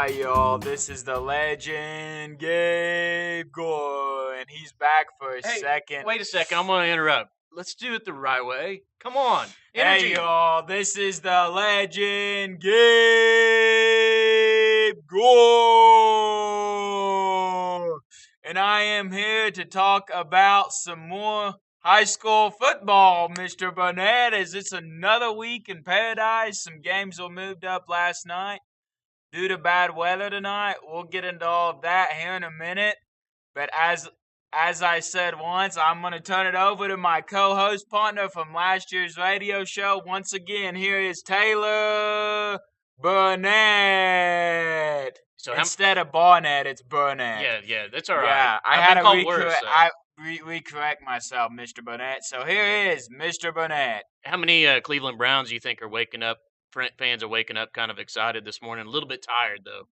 Hi, y'all. This is the legend Gabe Gore, and he's back for a second. Wait a second. I'm going to interrupt. Let's do it the right way. Come on. Energy. Hey, y'all. This is the legend Gabe Gore, and I am here to talk about some more high school football, Mr. Burnett, as it's another week in paradise. Some games were moved up last night due to bad weather tonight. We'll get into all of that here in a minute. But as I said once, I'm going to turn it over to my co-host partner from last year's radio show. Once again, here is Taylor Burnett. So instead of Barnett, it's Burnett. Yeah, that's all right. Yeah, I had to recorrect myself, Mr. Burnett. So here is Mr. Burnett. How many Cleveland Browns do you think are waking up? Fans are waking up kind of excited this morning. A little bit tired, though.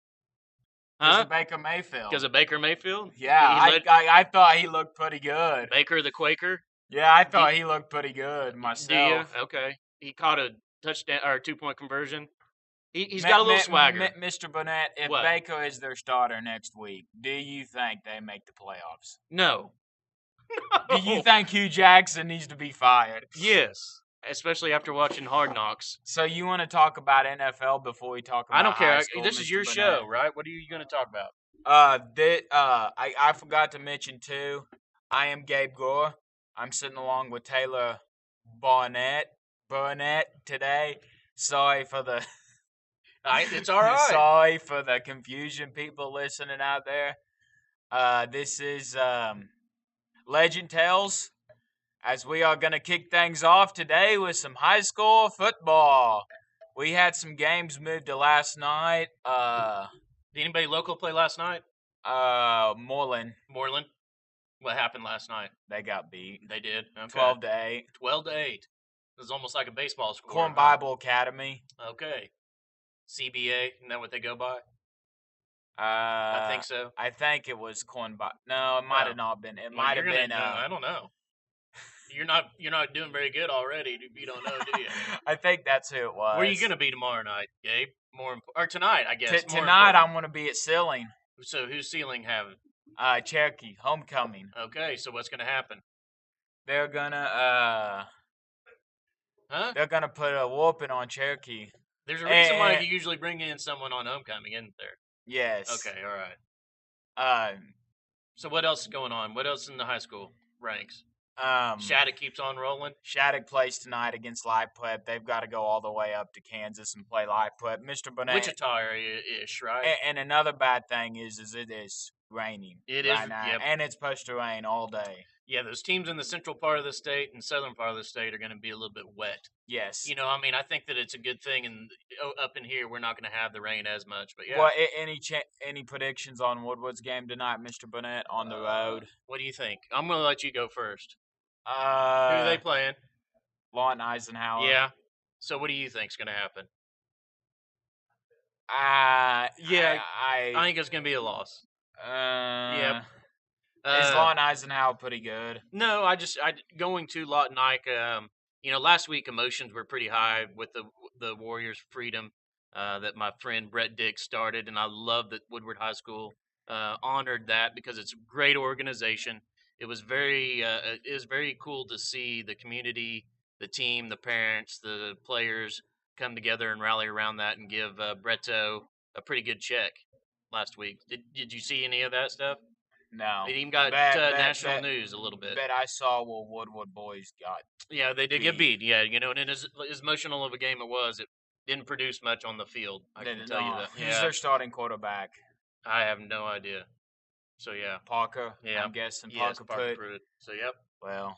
Because of Baker Mayfield. Because of Baker Mayfield? Yeah, I thought he looked pretty good. Baker the Quaker? Yeah, I thought he looked pretty good myself. Do you? Okay. He caught a touchdown or a 2-point conversion. He's got a little swagger. Mr. Burnett, if Baker is their starter next week, do you think they make the playoffs? No. Do you think Hugh Jackson needs to be fired? Yes. Especially after watching Hard Knocks. So you want to talk about NFL before we talk about I don't care. high school, this Mr. is your Burnett? show, right? What are you going to talk about? I forgot to mention, too, I am Gabe Gore. I'm sitting along with Taylor Burnett today. Sorry for the... It's all right. Sorry for the confusion, people listening out there. This is Legend Tales, as we are going to kick things off today with some high school football. We had some games moved to last night. Did anybody local play last night? Moreland. Moreland? What happened last night? They got beat. They did? Okay. 12-8. 12-8. It was almost like a baseball score. Corn Bible Academy. Okay. CBA, isn't that what they go by? I think so. I think it was Corn Bible. No, it might have not been. It might have been. I don't know. You're not doing very good already. You don't know, do you? I think that's who it was. Where are you going to be tomorrow night, Gabe? Or tonight, I guess. Tonight, I'm going to be at Sealing. So who's Sealing having? Cherokee homecoming. Okay, so what's going to happen? They're gonna They're gonna put a whooping on Cherokee. There's a reason why you usually bring in someone on homecoming, isn't there? Yes. Okay, all right. So what else is going on? What else in the high school ranks? Shattuck keeps on rolling. Shattuck plays tonight against Live Prep. They've got to go all the way up to Kansas and play Live Prep. Mr. Burnett. Wichita area-ish, right? And another bad thing is it is raining. It right is, now, yep. And it's supposed to rain all day. Yeah, those teams in the central part of the state and southern part of the state are going to be a little bit wet. Yes. You know, I mean, I think that it's a good thing, and up in here, we're not going to have the rain as much. But yeah. Well, any predictions on Woodward's game tonight, Mr. Burnett, on the road? What do you think? I'm going to let you go first. Who Who are they playing? Lawton Eisenhower. Yeah. So what do you think's going to happen? I think it's going to be a loss. Yep. Is Lawton Eisenhower pretty good? No, I going to Lawton Ike. Last week emotions were pretty high with the Warriors' freedom that my friend Brett Dix started, and I love that Woodward High School honored that because it's a great organization. It was very cool to see the community, the team, the parents, the players come together and rally around that and give Bretto a pretty good check last week. Did you see any of that stuff? No. It even got national news a little bit. But I saw what Woodward boys got. Yeah, they did get beat. Yeah, and as emotional of a game it was, it didn't produce much on the field. I can tell you that. Who's their starting quarterback? I have no idea. So, yeah. Parker? Yeah. I'm guessing Parker Pruitt. So, yep. Well,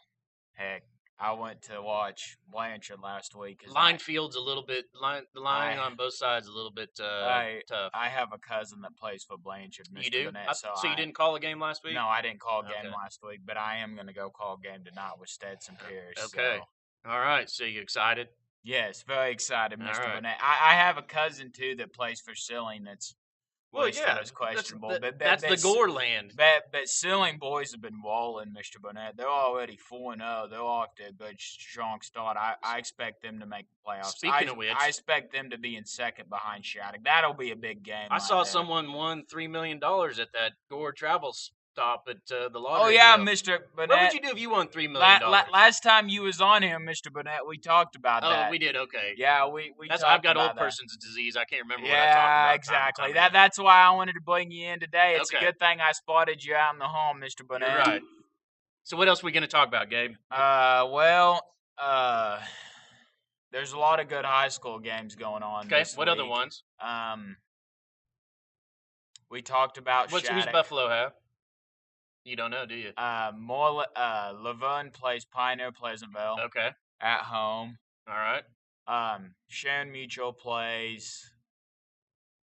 heck, I went to watch Blanchard last week. Field's a little bit – the line on both sides a little bit tough. I have a cousin that plays for Blanchard, Mr. You do? Burnett, so you didn't call a game last week? No, I didn't call a game last week, but I am going to go call a game tonight with Stetson Pierce. Okay. So. All right. So you excited? Yes, very excited, Mr. Burnett. I have a cousin, too, that plays for Sealing that's Well, list yeah, that was questionable. that's the Gore land. But Ceiling boys have been rolling, Mr. Burnett. They're already 4-0. They're off to a good, strong start. I expect them to make the playoffs. Speaking of which, I expect them to be in second behind Shattuck. That'll be a big game. I saw someone won $3 million at that Gore travel stop at the lottery. Oh yeah, deal. Mr. Burnett. What would you do if you won $3 million? Last time you was on here, Mr. Burnett, we talked about that. Oh, we did. Okay. Yeah, we That's talked I've got about old that. person's disease. I can't remember what I talked about. Yeah, exactly. That's why I wanted to bring you in today. It's Okay. a good thing I spotted you out in the home, Mr. Burnett. You're right. So what else are we going to talk about, Gabe? There's a lot of good high school games going on. Okay. This what week. other ones? We talked about Who's Buffalo have? You don't know, do you? Laverne plays Pioneer Pleasantville. Okay. At home. All right. Sharon Mutual plays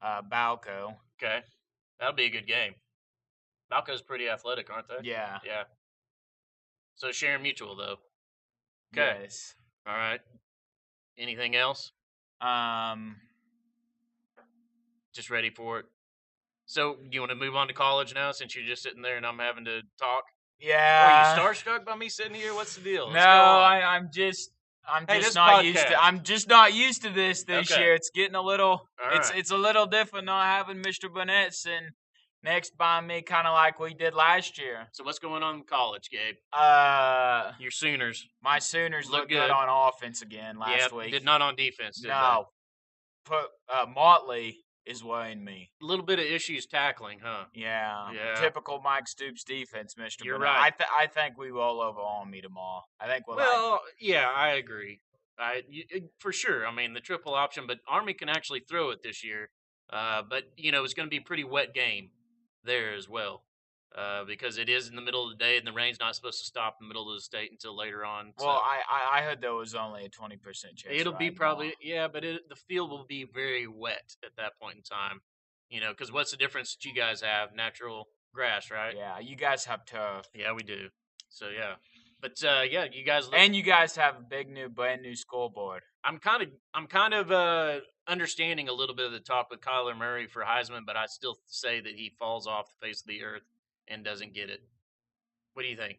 Balco. Okay. That'll be a good game. Balco's pretty athletic, aren't they? Yeah. Yeah. So Sharon Mutual, though. Okay. Yes. All right. Anything else? Just ready for it. So, do you want to move on to college now since you're just sitting there and I'm having to talk? Yeah. Are you starstruck by me sitting here? What's the deal? No, I'm just not used to. I'm just not used to this year. It's getting a little. It's a little different not having Mr. Burnett sitting next by me, kind of like we did last year. So what's going on in college, Gabe? Your Sooners. My Sooners look good on offense again last week. Did not on defense. Did they? Motley is worrying me. A little bit of issues tackling, huh? Yeah. Typical Mike Stoops defense, Mr. You're Burnett. Right. I think we roll over Army tomorrow. I think I agree. For sure. I mean, the triple option, but Army can actually throw it this year. But it's going to be a pretty wet game there as well. Because it is in the middle of the day and the rain's not supposed to stop in the middle of the state until later on. Well, so. I heard there was only a 20% chance. It'll be probably, but the field will be very wet at that point in time. Because what's the difference that you guys have? Natural grass, right? Yeah, you guys have turf. Yeah, we do. So, yeah. But, you guys... And you guys have a brand new scoreboard. I'm kind of understanding a little bit of the talk with Kyler Murray for Heisman, but I still say that he falls off the face of the earth and doesn't get it. What do you think?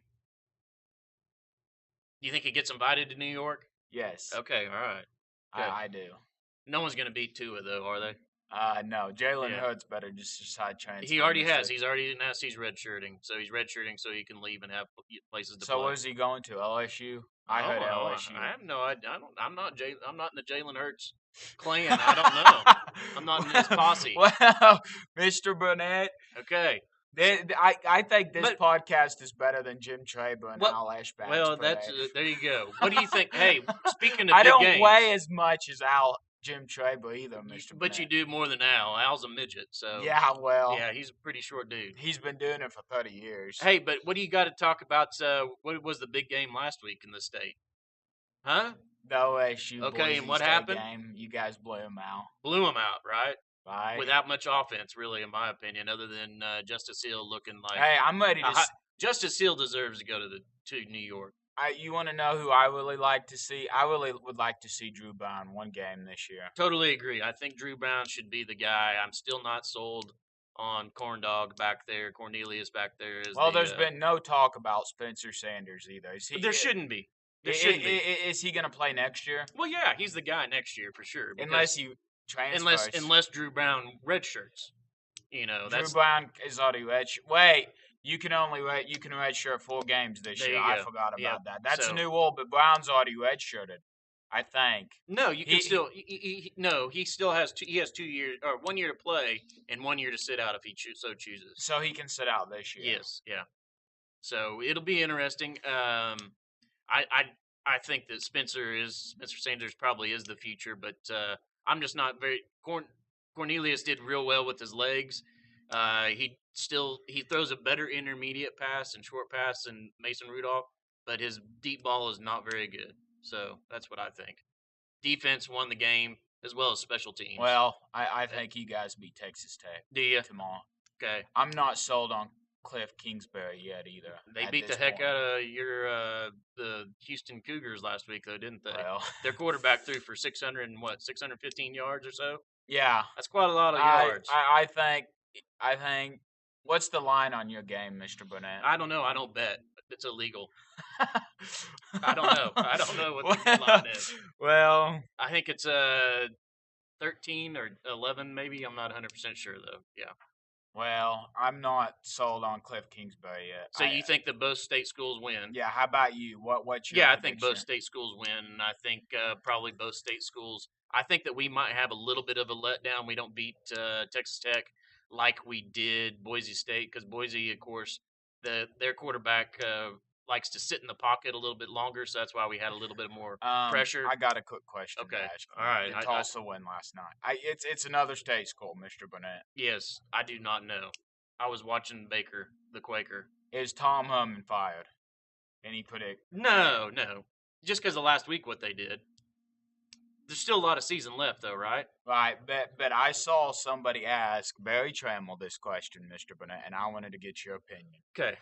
Do you think he gets invited to New York? Yes. Okay, all right. I do. No one's going to beat Tua, though, are they? No. Jalen Hurts better just decide transfer. He already has. He's already announced he's redshirting. So he's redshirting so he can leave and have places to play. So where's he going to? LSU? I heard LSU. I have no idea. I'm not in the Jalen Hurts clan. I don't know. I'm not in his posse. Well, Mr. Burnett. Okay. I think this podcast is better than Jim Traber and Al Ashback. Well, there you go. What do you think? Hey, speaking of I don't games, weigh as much as Jim Traber either, Mr. But you do more than Al. Al's a midget, so yeah. Well, yeah, he's a pretty short dude. He's been doing it for 30 years. Hey, but what do you got to talk about? What was the big game last week in the state? Huh? The OSU. Okay, and what happened? Game, you guys blew them out. Blew them out, right? Right. Without much offense, really, in my opinion, other than Justice Hill looking like. Hey, I'm ready to. Justice Hill deserves to go to New York. You want to know who I really like to see? I really would like to see Drew Brown one game this year. Totally agree. I think Drew Brown should be the guy. I'm still not sold on Corndog back there, Cornelius back there. There's been no talk about Spencer Sanders either. There shouldn't be. Is he going to play next year? Well, yeah, he's the guy next year for sure. Unless you transfers. Unless Drew Brown redshirts. Drew Brown is already redshirt. Wait. You can redshirt 4 games this year. I forgot about that. That's a new rule, but Brown's already redshirted, I think. No, you can still. He still has 2 years or 1 year to play and 1 year to sit out if he so chooses. So he can sit out this year. Yes, yeah. So it'll be interesting. I think that Spencer Sanders probably is the future, but I'm just not very. Cornelius did real well with his legs. He throws a better intermediate pass and short pass than Mason Rudolph, but his deep ball is not very good. So that's what I think. Defense won the game as well as special teams. Well, I think you guys beat Texas Tech. Do you? Tomorrow. Okay. I'm not sold on Cliff Kingsbury yet either. They beat the heck out of the Houston Cougars last week, though, didn't they? Well, their quarterback threw for 615 yards or so. Yeah, that's quite a lot of yards. I think I think. What's the line on your game, Mr. Burnett? I don't know. I don't bet. It's illegal. I don't know. I don't know what the line is. Well, I think it's 13 or 11, maybe. I'm not 100% sure though. Yeah. well, I'm not sold on Cliff Kingsbury yet. So you think that both state schools win? Yeah. How about you? What's your Yeah, I think prediction? both state schools win, and I think probably both state schools. I think that we might have a little bit of a letdown. We don't beat Texas Tech like we did Boise State, because Boise, of course, their quarterback likes to sit in the pocket a little bit longer, so that's why we had a little bit more pressure. I got a quick question Okay, to ask you. all right. Did Tulsa win last night? It's another state school, Mr. Burnett. Yes, I do not know. I was watching Baker, the Quaker. Is Tom Herman fired? Any predict? No. Just because of last week, what they did. There's still a lot of season left, though, right? Right, but I saw somebody ask Barry Trammell this question, Mr. Burnett, and I wanted to get your opinion. Okay.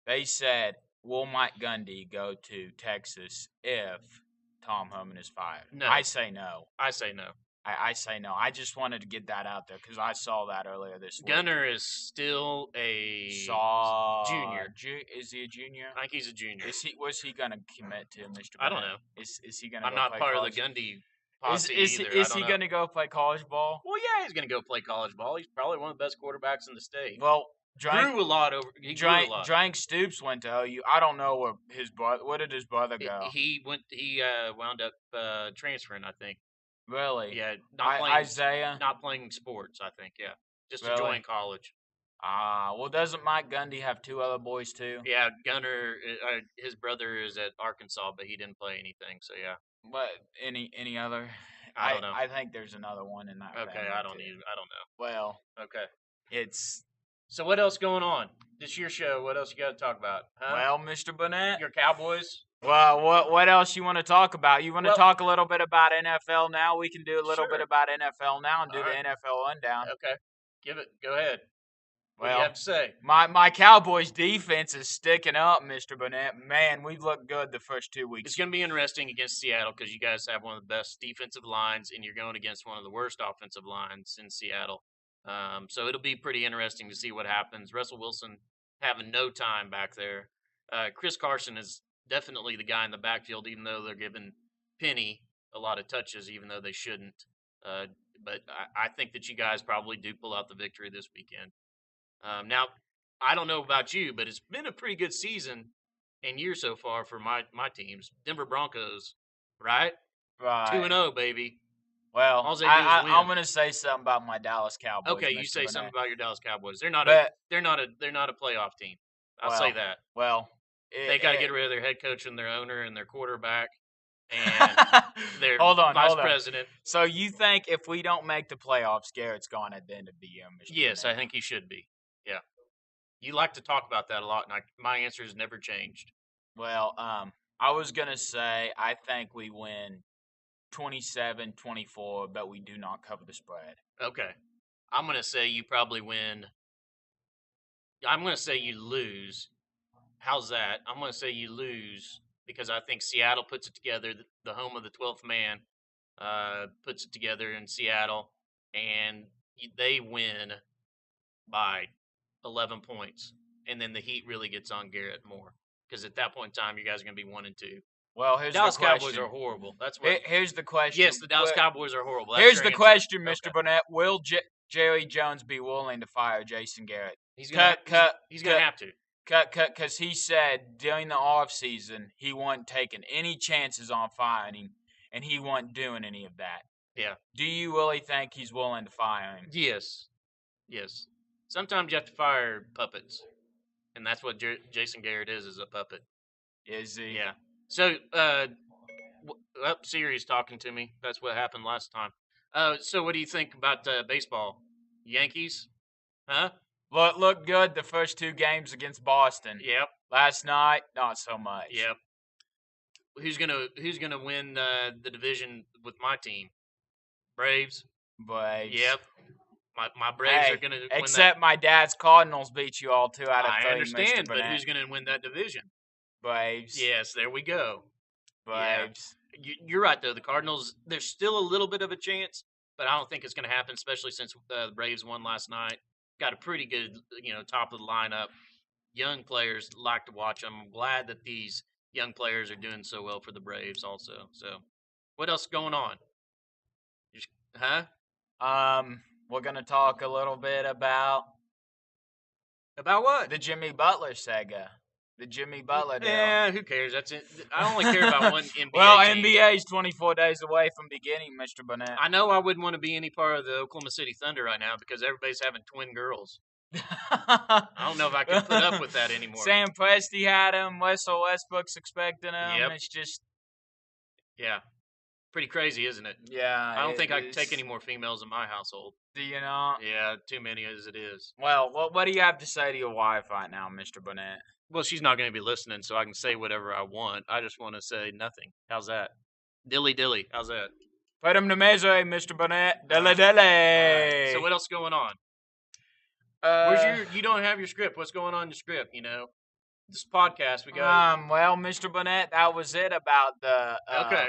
They said, will Mike Gundy go to Texas if Tom Herman is fired? No. I say no. I say no. I say no. I just wanted to get that out there because I saw that earlier this week. Gunner is still a junior. Is he a junior? I think he's a junior. Was he going to commit to, Mr. Burnett? I don't know. Is he going to I'm not part of the Gundy posse either. Is he going to go play college ball? Well, yeah, he's going to go play college ball. He's probably one of the best quarterbacks in the state. Well, grew a lot over. He grew a lot. Drank Stoops went to OU. I don't know where his brother. Where did his brother go? He wound up transferring, I think. Really? Yeah. Isaiah. Not playing sports, I think. Yeah. Just Really? enjoying college. Well, doesn't Mike Gundy have two other boys too? Yeah, Gunner. His brother is at Arkansas, but he didn't play anything. So yeah. But any other? I don't know. I think there's another one in that. Okay, I don't know. Well, okay. It's. So what else going on? This your show. What else you got to talk about? Huh? Well, Mr. Burnett. Your Cowboys. Well, what else you want to talk about? You want to talk a little bit about NFL now? We can do a little bit about NFL now and do the NFL rundown. Okay. Give it. Go ahead. What Well, do you have to say? My Cowboys defense is sticking up, Mr. Burnett. Man, we've looked good the first 2 weeks. It's going to be interesting against Seattle because you guys have one of the best defensive lines, and you're going against one of the worst offensive lines in Seattle. So it'll be pretty interesting to see what happens. Russell Wilson having no time back there. Chris Carson is definitely the guy in the backfield, even though they're giving Penny a lot of touches, even though they shouldn't. But I think that you guys probably do pull out the victory this weekend. Now, I don't know about you, but it's been a pretty good season and year so far for my teams. Denver Broncos, right? Right. 2-0, baby. Well, All they do is win. I'm going to say something about my Dallas Cowboys. Okay, you Mr. say Burnett. something about your Dallas Cowboys. They're not a playoff team. I'll say that. Well, they got to get rid of their head coach and their owner and their quarterback and their vice president. So you think if we don't make the playoffs, Garrett's gone at the end of the year, Mr. Yes, Burnett? I think he should be. Yeah. You like to talk about that a lot, and my answer has never changed. Well, I was going to say I think we win 27-24, but we do not cover the spread. Okay. I'm going to say you probably win. I'm going to say you lose. How's that? I'm going to say you lose because I think Seattle puts it together. The home of the 12th man puts it together in Seattle, and they win by 11 points. And then the heat really gets on Garrett more because at that point in time, you guys are going to be 1-2. Well, here's Dallas the question. Cowboys are horrible. That's what. Here's the question. Yes, the Dallas Cowboys are horrible. That's Here's the question, Mr. Okay. Burnett. Will Jerry Jones be willing to fire Jason Garrett? He's going to have to. Because he said during the offseason he wasn't taking any chances on firing him, and he wasn't doing any of that. Yeah. Do you really think he's willing to fire him? Yes. Sometimes you have to fire puppets, and that's what Jason Garrett is a puppet. Is he? Yeah. So, Siri's talking to me. That's what happened last time. So what do you think about baseball? Yankees? Huh? Looked good the first two games against Boston. Yep. Last night, not so much. Yep. Who's gonna win the division with my team? Braves. Yep. My Braves are gonna win except my dad's Cardinals beat you all 2 out of 3. I understand, Mr. but Burnett. who's gonna win that division? Braves. Yes, there we go. Braves. Yeah. You're right though. The Cardinals. There's still a little bit of a chance, but I don't think it's going to happen, especially since the Braves won last night. got a pretty good, top of the lineup. Young players like to watch them. I'm glad that these young players are doing so well for the Braves also. So, what else going on? Huh? We're gonna talk a little bit about what? the Jimmy Butler saga. The Jimmy Butler deal. Yeah, who cares? That's it. I only care about one NBA Well, team. NBA's 24 days away from beginning, Mr. Burnett. I know I wouldn't want to be any part of the Oklahoma City Thunder right now because everybody's having twin girls. I don't know if I can put up with that anymore. Sam Presti had him. Russell Westbrook's expecting him. Yep. It's just... Yeah. Pretty crazy, isn't it? Yeah. I don't think I can take any more females in my household. Do you not? Yeah, too many as it is. Well, what do you have to say to your wife right now, Mr. Burnett? Well, she's not going to be listening, so I can say whatever I want. I just want to say nothing. How's that? Dilly dilly. How's that? Put him to misery, Mr. Burnett. Dilly dilly. Right. So what else going on? Where's you don't have your script. What's going on in your script, This podcast we got. Well, Mr. Burnett, that was it about the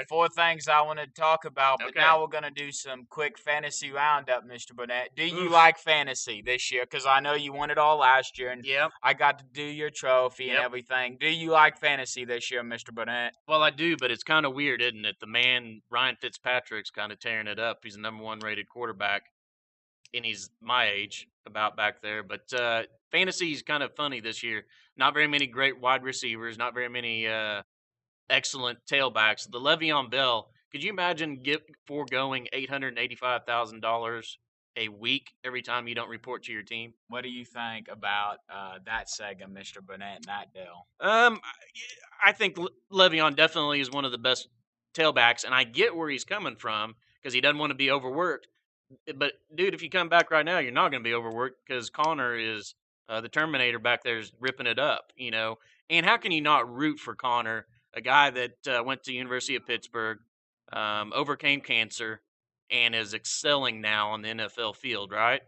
4 things I wanted to talk about. But now we're going to do some quick fantasy roundup, Mr. Burnett. Do you like fantasy this year? Because I know you won it all last year, and I got to do your trophy and everything. Do you like fantasy this year, Mr. Burnett? Well, I do, but it's kind of weird, isn't it? The man, Ryan Fitzpatrick's kind of tearing it up. He's the number 1 rated quarterback, and he's my age, about back there. But fantasy is kind of funny this year. Not very many great wide receivers, not very many excellent tailbacks. The Le'Veon Bell, could you imagine foregoing $885,000 a week every time you don't report to your team? What do you think about that segment, Mr. Burnett, and that deal? I think Le'Veon definitely is one of the best tailbacks, and I get where he's coming from because he doesn't want to be overworked. But, dude, if you come back right now, you're not going to be overworked because Connor is the Terminator back there is ripping it up, And how can you not root for Connor, a guy that went to the University of Pittsburgh, overcame cancer, and is excelling now on the NFL field, right?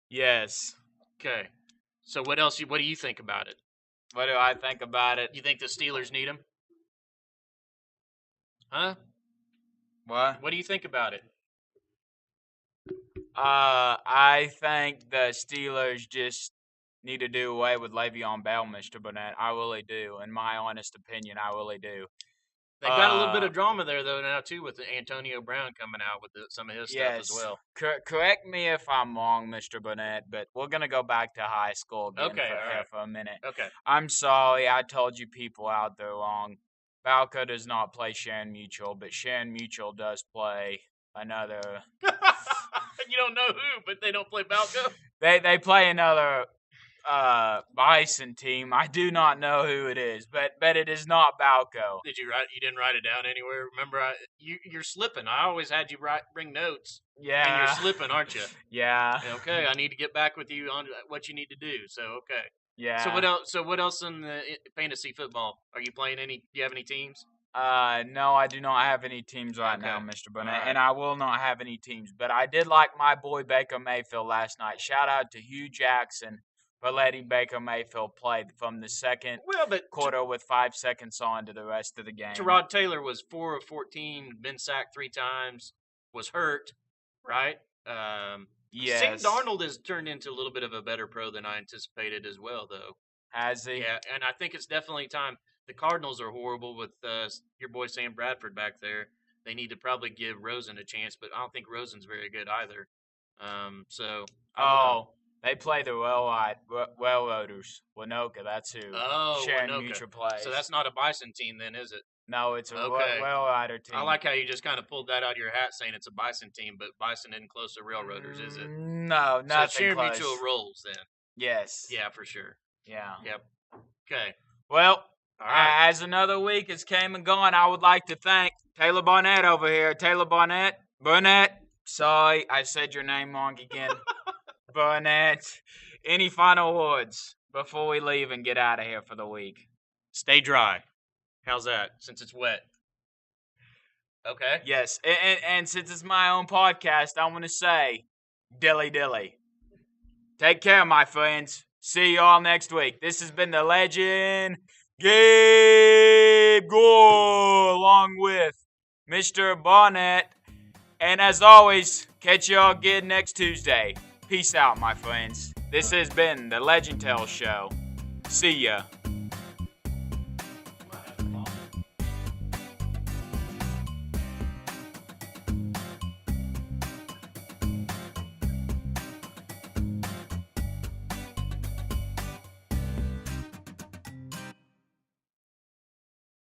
Yes. Okay. So what else? What do you think about it? What do I think about it? You think the Steelers need him? Huh? What? What do you think about it? I think the Steelers just need to do away with Le'Veon Bell, Mr. Burnett. I really do. In my honest opinion, I really do. They've got a little bit of drama there, though, now, too, with Antonio Brown coming out with some of his stuff as well. Correct me if I'm wrong, Mr. Burnett, but we're going to go back to high school again for a minute. Okay. I'm sorry. I told you people out there wrong. Balco does not play Sharon Mutual, but Sharon Mutual does play another... You don't know who, but they don't play Balco? They play another Bison team. I do not know who it is, but it is not Balco. You didn't write it down anywhere? Remember, you're slipping. I always had you bring notes. Yeah. And you're slipping, aren't you? Yeah. Okay, I need to get back with you on what you need to do. So, okay. Yeah. So what else in the fantasy football? Are you playing any? Do you have any teams? No, I do not have any teams right now, Mr. Burnett, and I will not have any teams. But I did like my boy Baker Mayfield last night. Shout out to Hugh Jackson for letting Baker Mayfield play from the second quarter with 5 seconds on to the rest of the game. Tyrod Taylor was 4 of 14, been sacked 3 times, was hurt, right? Yes. Sam Darnold has turned into a little bit of a better pro than I anticipated as well, though. Has he? Yeah, and I think it's definitely time. The Cardinals are horrible with your boy Sam Bradford back there. They need to probably give Rosen a chance, but I don't think Rosen's very good either. They play the Railroaders. Winoka, that's who. Sharon Winoka. Mutual plays. So that's not a Bison team then, is it? No, it's a Railroader team. I like how you just kind of pulled that out of your hat saying it's a Bison team, but Bison isn't close to Railroaders, is it? No, nothing so Sharon close. Mutual rolls then. Yes. Yeah, for sure. Yeah. Yep. Okay. Well, as another week has came and gone, I would like to thank Taylor Barnett over here. Taylor Barnett. Sorry, I said your name wrong again. Barnett. Any final words before we leave and get out of here for the week? Stay dry. How's that? Since it's wet. Okay. Yes, and since it's my own podcast, I want to say, dilly dilly. Take care, my friends. See you all next week. This has been the Legend Gabe Gore, along with Mr. Barnett. And as always, catch y'all again next Tuesday. Peace out, my friends. This has been the Legend Tales Show. See ya.